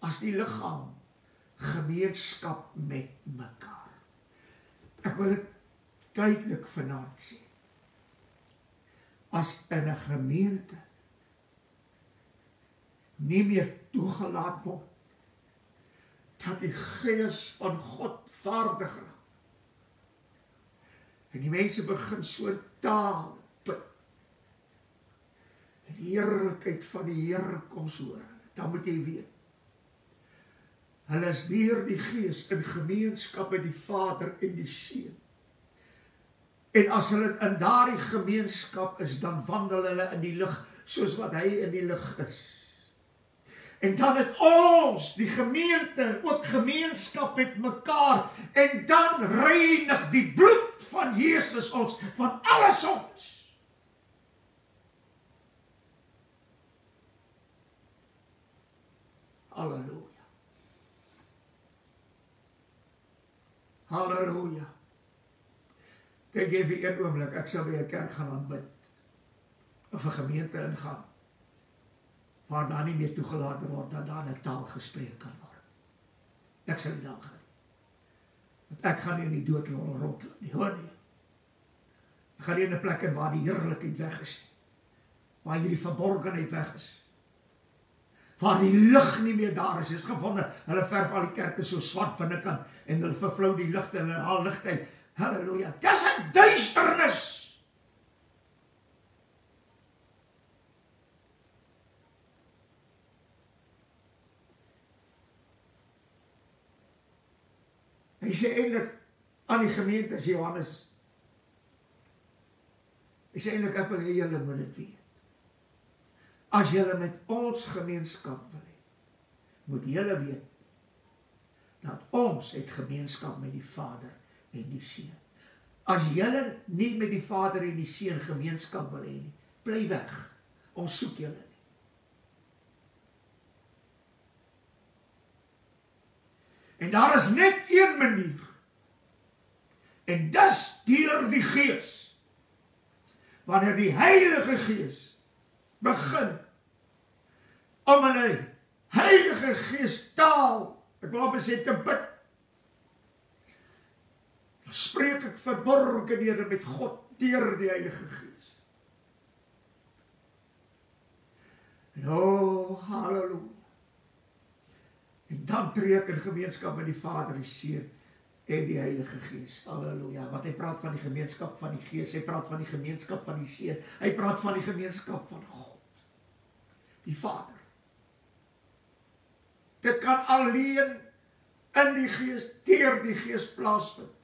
as die liggaam, gemeenskap met mekaar. Ek wil dit duidelik vanaand sê. As in 'n gemeente nie meer toegelaat word, dat die Gees van God vaardig raak. En die mense begin so taal bid. En die heerlikheid van die Here kom so oor. Dan moet jy weet, hulle is deur die Gees in gemeenskap met die Vader en die Seun. En as hulle in daardie gemeenskap is, dan wandel hulle in die lig, soos wat hy in die lig is. En dan het ons, die gemeente, ook gemeenskap met mekaar, en dan reinig die bloed van Jesus ons van alle sondes. Halleluja. Halleluja. Kyk even een oomblik, ek sal by 'n kerk gaan aanbid, of 'n gemeente ingaan, waar daar nie meer toegelaat word, dat daar 'n taal gespreek kan word. Ek sal nie daar gaan. Want ek gaan nie in die dood rondloop nie, hoor nie. Ek gaan nie in 'n plek in waar die heerlikheid weg is nie. waar hierdie verborgenheid weg is. Waar die lig nie meer daar is. Is gevonden, hulle verf al die kerke so swart binnekant en hulle vervlou die ligte en hulle haal licht uit. Halleluja, dis 'n duisternis. Hy sê eintlik aan die gemeente as Johannes, hy sê eintlik ek wil hê julle moet dit weet. As julle met ons gemeenskap wil hê, moet julle weet dat ons het gemeenskap met die Vader en die Seun. As julle nie met die Vader en die Seun gemeenskap wil hê nie, bly weg. Ons soek julle nie. En daar is net een manier. En dis deur die Gees. Wanneer die Heilige Gees begin om in 'n Heilige Gees taal, ek wil amper sê te bid, spreek ek verborgenhede met God deur die Heilige Gees. En halleluja. En dan tree ek in gemeenskap met die Vader, die Seun en die Heilige Gees. Halleluja. Want hy praat van die gemeenskap van die Gees, hy praat van die gemeenskap van die Seun, hy praat van die gemeenskap van God, die Vader. Dit kan alleen in die Gees, deur die Gees plaasvind.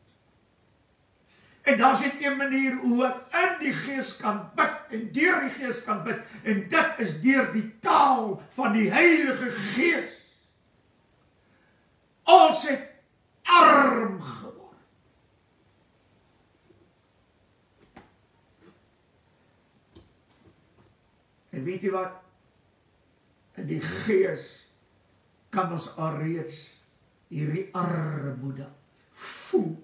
En daar is net een manier hoe ek in die Gees kan bid en deur die Gees kan bid, en dit is deur die taal van die Heilige Gees. Ons het arm geword. En weet jy wat? In die Gees kan ons alreeds hierdie armoede voel.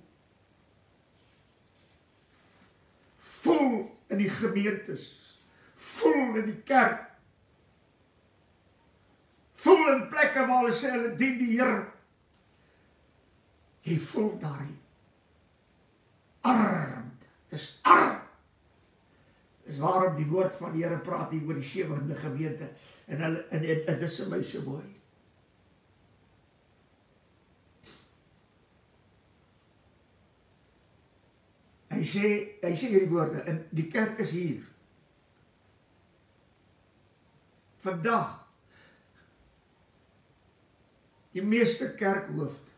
Voel in die gemeentes. Voel in die kerk. Voel in plekke waar hulle sê hulle dien die Here. Jy voel daarin. Armte. Het is arm. Dis waarom die woord van die Here praat hier oor die 7de gemeente. En dit is my so mooi. Hy sê hierdie woorde, en die kerk is hier. Vandag, die meeste kerkhoofde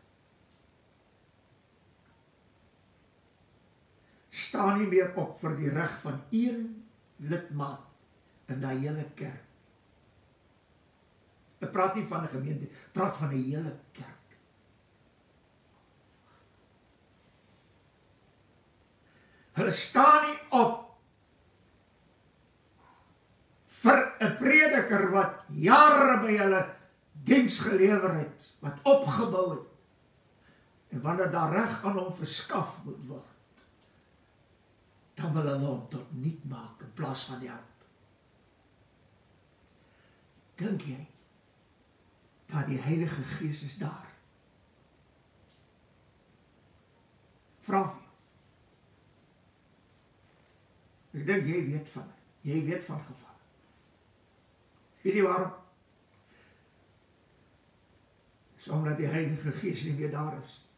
staan nie meer op vir die reg van een lidmaat in die hele kerk. Ek praat nie van 'n gemeente, ek praat van 'n hele kerk. Hulle staan nie op vir 'n prediker wat jare by hulle diens gelewer het, wat opgebou het, en wanneer daar reg aan hom verskaf moet word, dan wil hulle hom tot niet maak in plaas van help. Dink jy dat die Heilige Gees is daar? Vra vir jou. Ek dink jy weet van het. Jy weet van gevalle. Weet jy waarom? Is omdat die Heilige Gees nie meer daar is.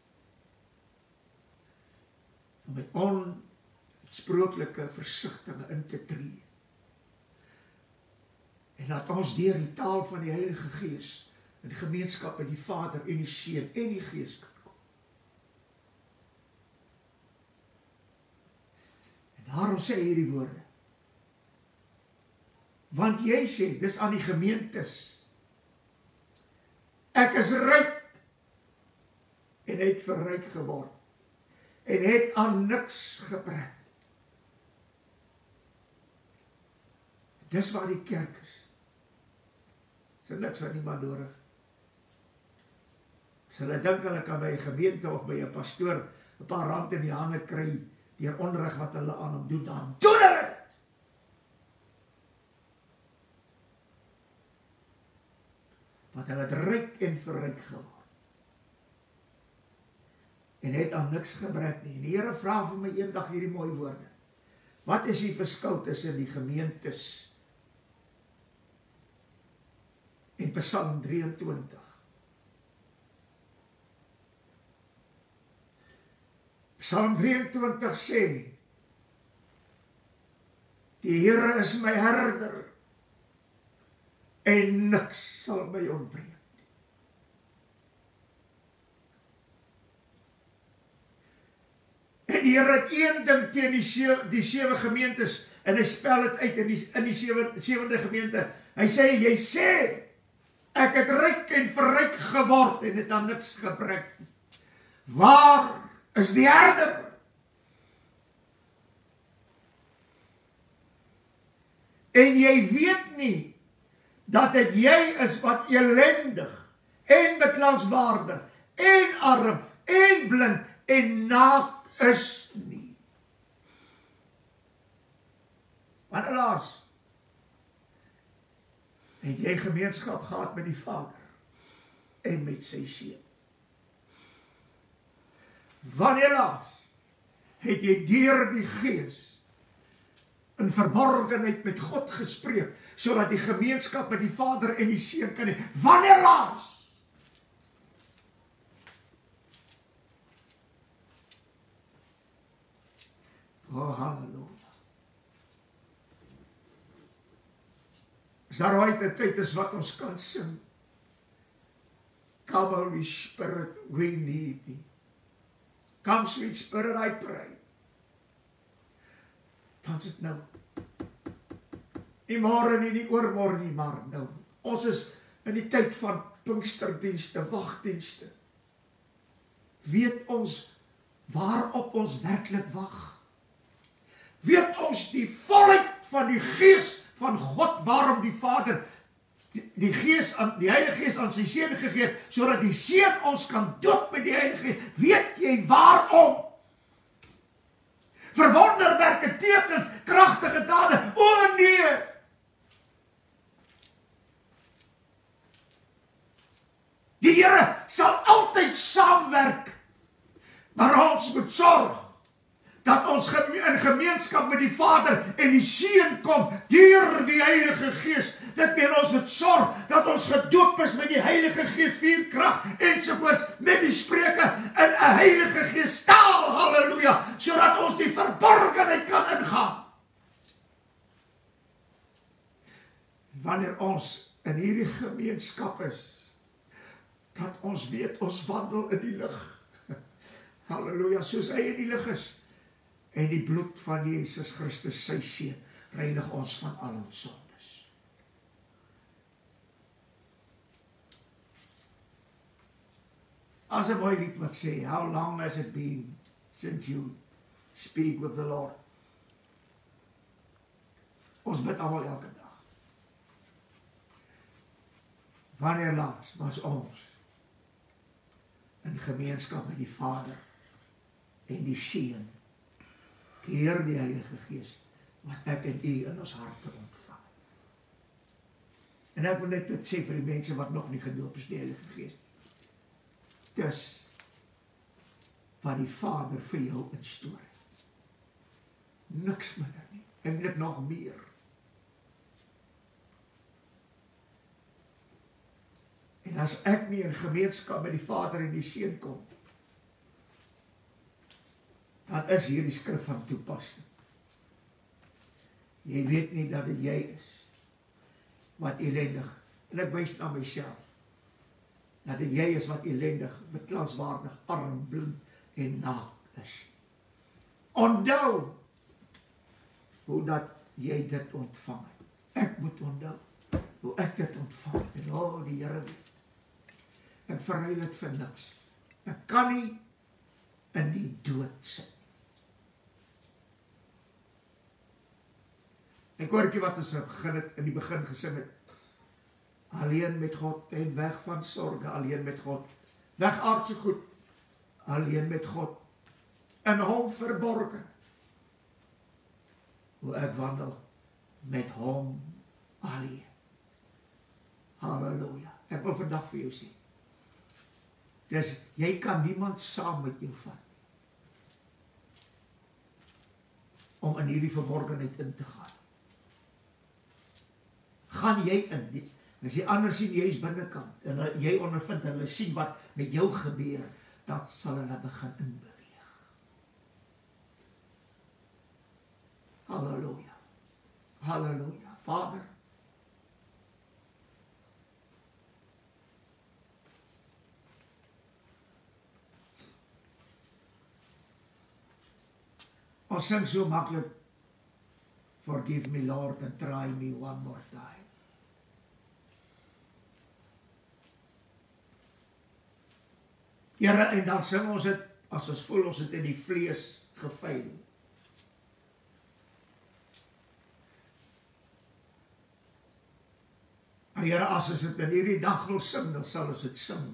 Om met onsprooklike versigtinge in te tree. En dat ons deur die taal van die Heilige Gees in gemeenskap met die Vader en die Seun en die Gees kan kom. En daarom sê hy hierdie woorde. Want jy sê, dis aan die gemeentes, ek is ryk en het verryk geword en het aan niks gebrek. Dis waar die kerk is. Is er niks van niemand nodig. As hulle dink hulle kan by 'n gemeente of by 'n pastoor 'n paar rand in die hande kry deur onderrig wat hulle aan hom doen, dan doen hulle dit. Want hulle het ryk en verryk geword. En het aan niks gebrek nie. En die Here vra vir my eendag hierdie mooi woorde. Wat is die verskil tussen die gemeentes En Psalm 23. Psalm 23 sê, die Here is my herder, en niks sal my ontbreek. En die Here het een ding teen die 7 gemeentes, en hy spel het uit in die 7de gemeente. Hy sê, jy sê, ek het ryk en verryk geword, en het aan niks gebrek. Waar is die herder? En jy weet nie, dat het jy is wat elendig, en beklanswaardig, en arm, en blind, en naak is nie. Want helaas, het jy gemeenskap gehad met die Vader, en met sy Seun. Want helaas, het jy deur die Gees, in verborgenheid met God gespreek, sodat die gemeenskap met die Vader en die Seun kan hê. Wanneer laas? Oh, halleluja. Is daar ooit 'n tyd is wat ons kan sing? Come Holy Spirit, we need thee. Come sweet Spirit, I pray. Dan is dit nou. Nie môre nie, nie oormôre nie, maar nou. Ons is in die tyd van Pinksterdienste, wagdienste. Weet ons waarop ons werklik wag? Weet ons die volheid van die Gees van God, waarom die Vader die Heilige Gees aan sy Seun gegee het, sodat die Seun ons kan doop met die Heilige Gees? Weet jy waarom? Vir wonderwerke, tekens, kragtige dade. O nee! Die Here sal altyd saamwerk, maar ons moet sorg dat ons in gemeenskap met die Vader en die Seun kom deur die Heilige Gees. Dit meen ons moet sorg dat ons gedoop is met die Heilige Gees, vuurkrag ensovoorts, met die spreuke in 'n Heilige Gees taal, halleluja, sodat ons die verborgenheid kan ingaan. Wanneer ons in hierdie gemeenskap is, dat ons weet ons wandel in die lig. Halleluja, soos hy in die lig is. En die bloed van Jesus Christus, sy Seun, reinig ons van al ons sondes. As 'n mooi lied wat sê, how long has it been since you speak with the Lord? Ons bid almal elke dag. Wanneer laas was ons in gemeenskap met die Vader en die Seun, deur die Heilige Gees, wat ek en u in ons harte ontvang. En ek wil net dit sê vir die mense wat nog nie gedoop is, die Heilige Gees. Dis wat die Vader vir jou instoor het. Niks minder nie, eintlik nog meer. En as ek nie in gemeenskap met die Vader en die Seun kom, dan is hierdie skrif van toepassing. Jy weet nie dat dit jy is, wat elendig, en ek wys na myself, dat dit jy is wat elendig, beklanswaardig, arm, blind en naak is. Onthou, hoe dat jy dit ontvang het. Ek moet onthou, hoe ek dit ontvang het, en die Here weet. Ek verruil het vir niks. Ek kan nie in die dood sit. Ek koortjie wat ons in die begin gesing het, alleen met God, en weg van sorge, alleen met God, weg aardse goed, alleen met God, in hom verborgen, hoe ek wandel met hom alleen. Halleluja. Ek wil vandag vir jou sê, dus jy kan niemand saam met jou vat, om in hierdie verborgenheid in te gaan. Gaan jy in, As die ander sien, jy is binnekant, en jy ondervind, en hulle sien wat met jou gebeur, dan sal hulle begin inbeweeg. Halleluja. Halleluja. Vader, ons sing so maklik, forgive me Lord and try me one more time. Here, en dan sing ons het, as ons voel ons het in die vlees gevuil. Maar Here, as ons het in hierdie dag wil sing, dan sal ons het sing,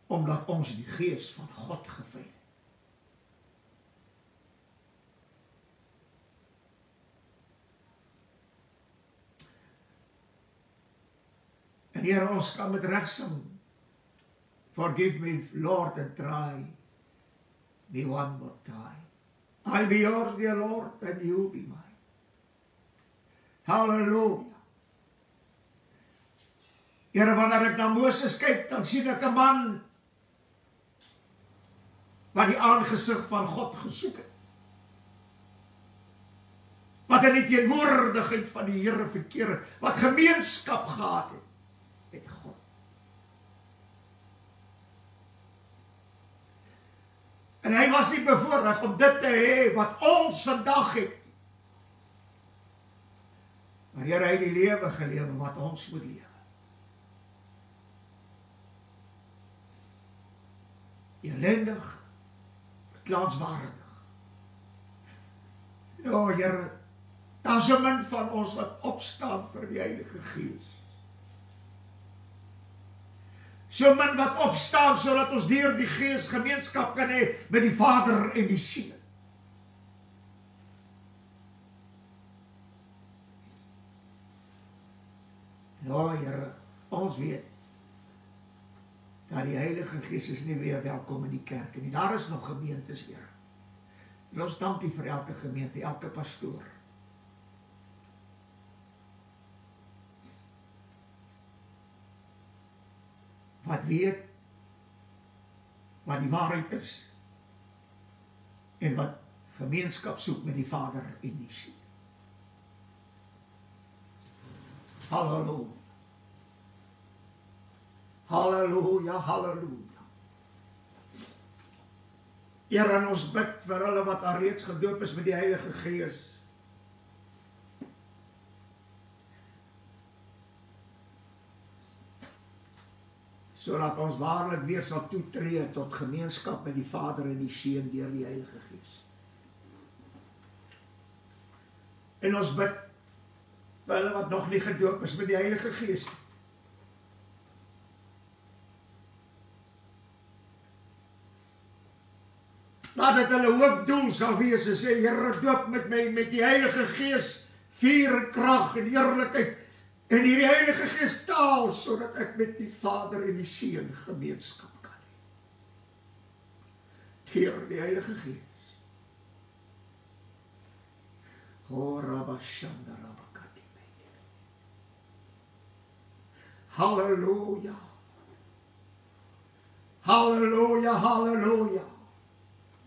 omdat ons die gees van God gevuil het. En Here, ons kan met reg sing, forgive me, Lord, and try me one more time. I'll be yours, dear Lord, and you'll be mine. Hallelujah. Here, wanneer ek na Moses kyk, dan sien ek 'n man wat die aangesig van God gesoek het. Wat in die teenwoordigheid van die Here verkeer het, wat gemeenskap gehad het met God. En hy was nie bevoorreg om dit te hê wat ons vandag het. Maar Here, hy het die lewe gelewe wat ons moet lewe. Elendig, beklaanswaardig. O Here, daar is so min van ons wat opstaan vir die Heilige Gees. So min wat opstaan, sodat ons deur die Gees gemeenskap kan hê met die Vader en die Seun. O Here, ons weet, dat die Heilige Gees is nie weer welkom in die kerk nie. Daar is nog gemeentes, Here. En ons dank U vir elke gemeente, elke pastoor. Wat weet, wat die waarheid is, en wat gemeenskap soek met die Vader en die Seun. Halleluja. Halleluja, halleluja. Here, en ons bid vir hulle wat al reeds gedoop is met die Heilige Gees. Sodat ons waarlik weer sal toetree tot gemeenskap met die Vader en die Seun deur die Heilige Gees. En ons bid vir hulle wat nog nie gedoop is met die Heilige Gees. Laat dit hulle hoofdoel sal wees, en sê, Here, doop met my met die Heilige Gees, vuur en krag en eerlikheid, en hierdie Heilige Gees taal, sodat ek met die Vader en die Seun gemeenskap kan hê. Deur die Heilige Gees. O Rabashanda Rabakati. Halleluja. Halleluja, halleluja.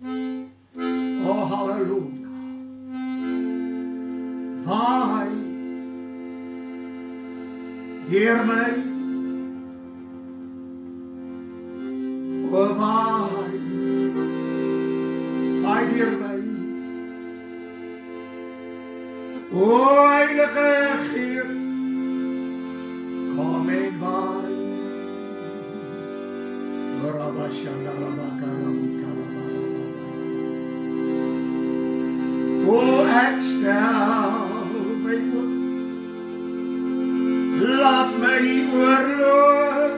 Oh, halleluja. Waai deur my. O waai deur my. O Heilige Gees, kom en waai. Rabashanda Rabakarabuta. O ek stel my oop, laat my oorloop,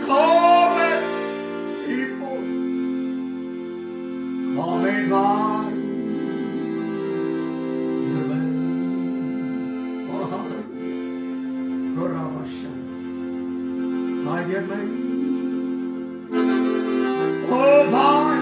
kom en die vol, kom en waai, deur my, o halleluja, o Rabashanda, waai deur my, o waai,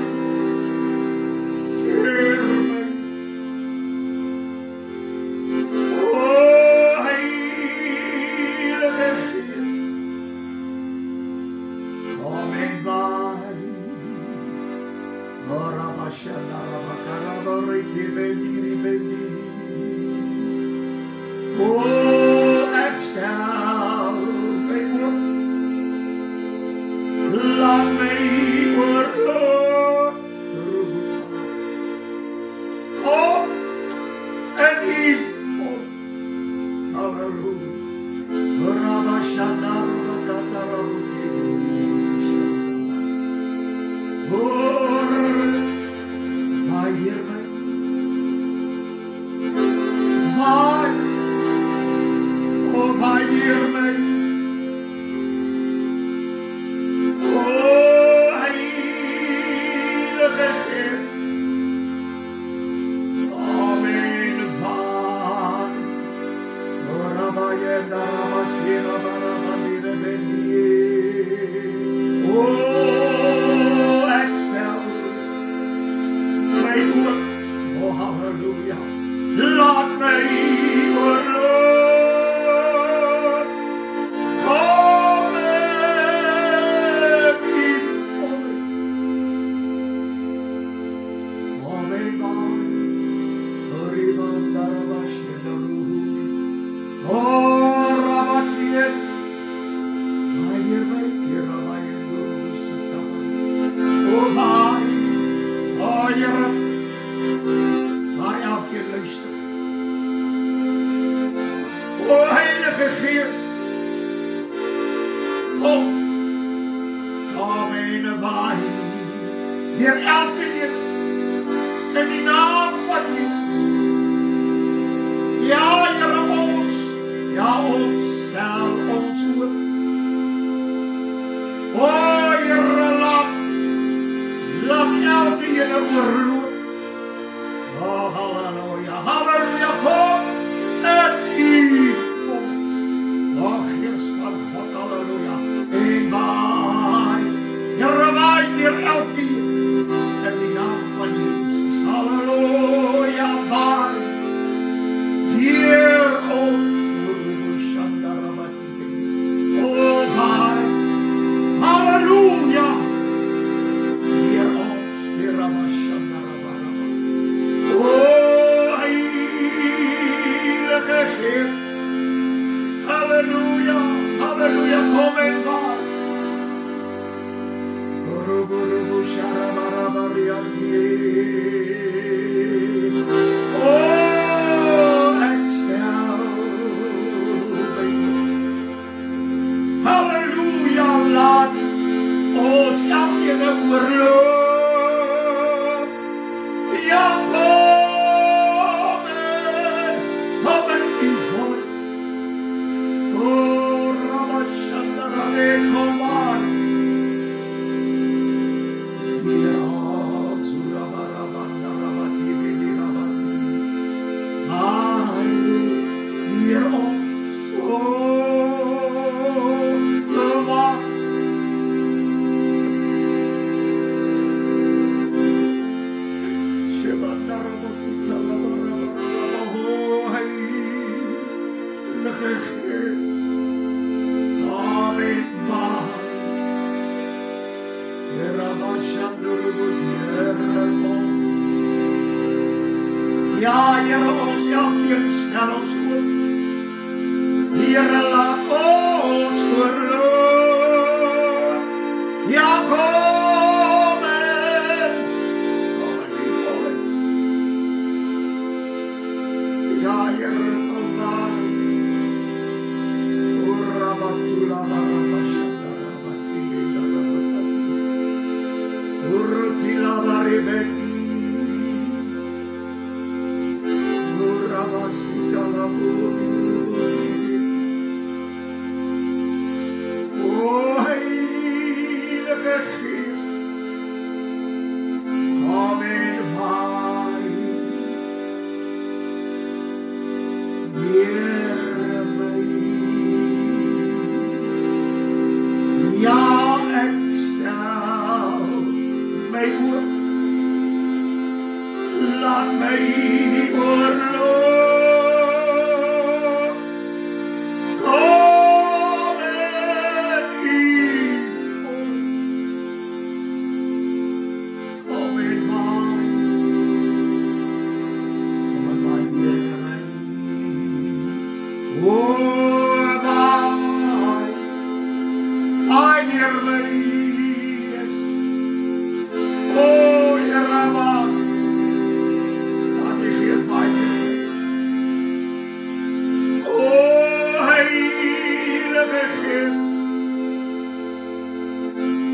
Gees.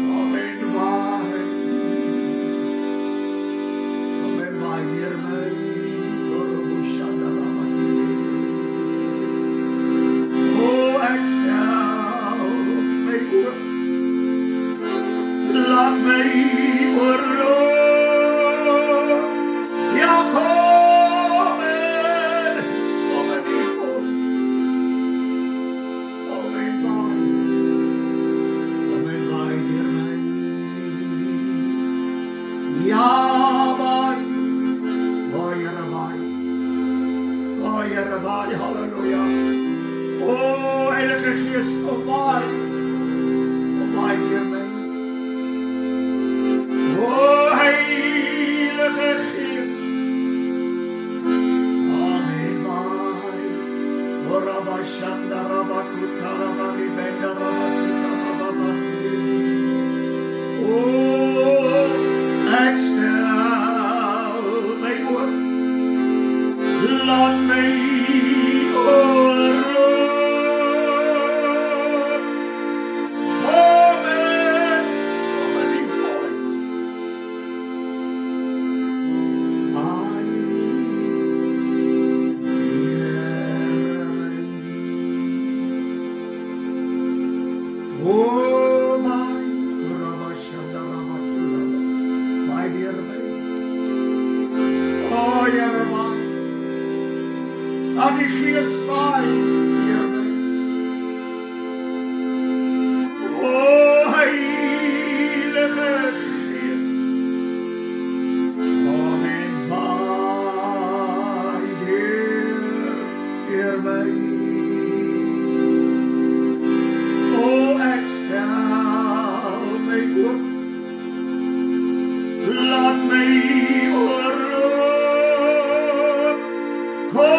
Kom en waai. Kom en waai deur my. Oh, ek stel my oop. Laat my oorloop. Ja, kom en die vol. Kom en waai deur my. Ja, waai. Waai, Here, waai. Waai, Here, waai, halleluja. O, Heilige Gees, kom waai deur my. O, Heilige Gees, amen, waai. O, Rabba Shanda, Rabba Kuta, Rabba Ribenda, Rabba Sita, Rabba Bandi. O, ek stel my oop, laat my die Gees waai deur my. O, Heilige Gees, amen, waai deur my. O, ek stel my oop, laat my oorloop. Kom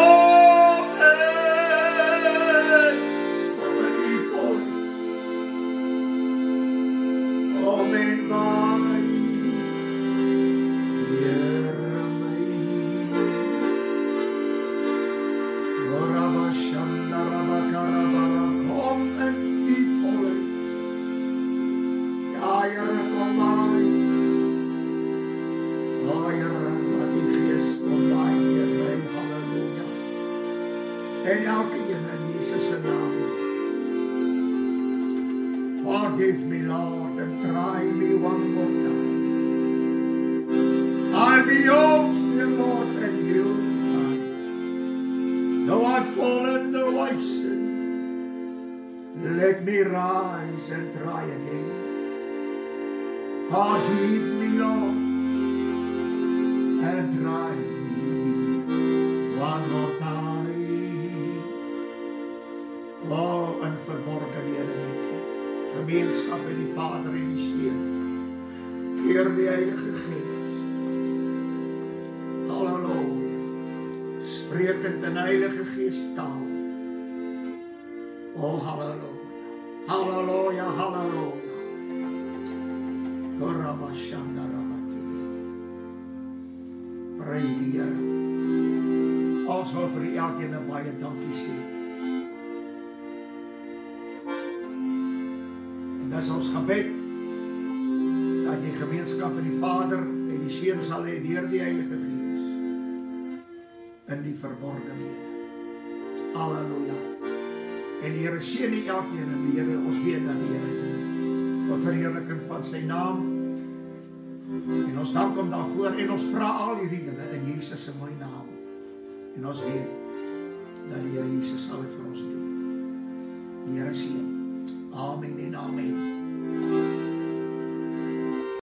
en elke een in Jesus se naam. Forgive me, Lord, and try me one more time. I'll be yours, dear Lord, and you mine. Though I've fallen, though I've sinned, let me rise and try again. Forgive me, Lord, and try me one more time. Oh, en verborgenhede net. Gemeenskap met die Vader en die Seun. Deur die Heilige Gees. Halleluja. Sprekend in Heilige Gees taal. Oh, halleluja. Halleluja, halleluja. Korabashanda rabati. Prys die Here. Ons wil vir elkeen 'n baie dankie sê. Dis ons gebed dat die gemeenskap met die Vader en die Seun sal hê deur die Heilige Gees in die verborgenhede. Halleluja. En die Here seën elkeen en die Here, ons weet dat die Here tot verheerliking van sy naam. En ons dank hom daarvoor en ons vra al hierdie dinge in Jesus se mooi naam. En ons weet dat die Here Jesus sal dit vir ons doen. Die Here seën. Amen en amen.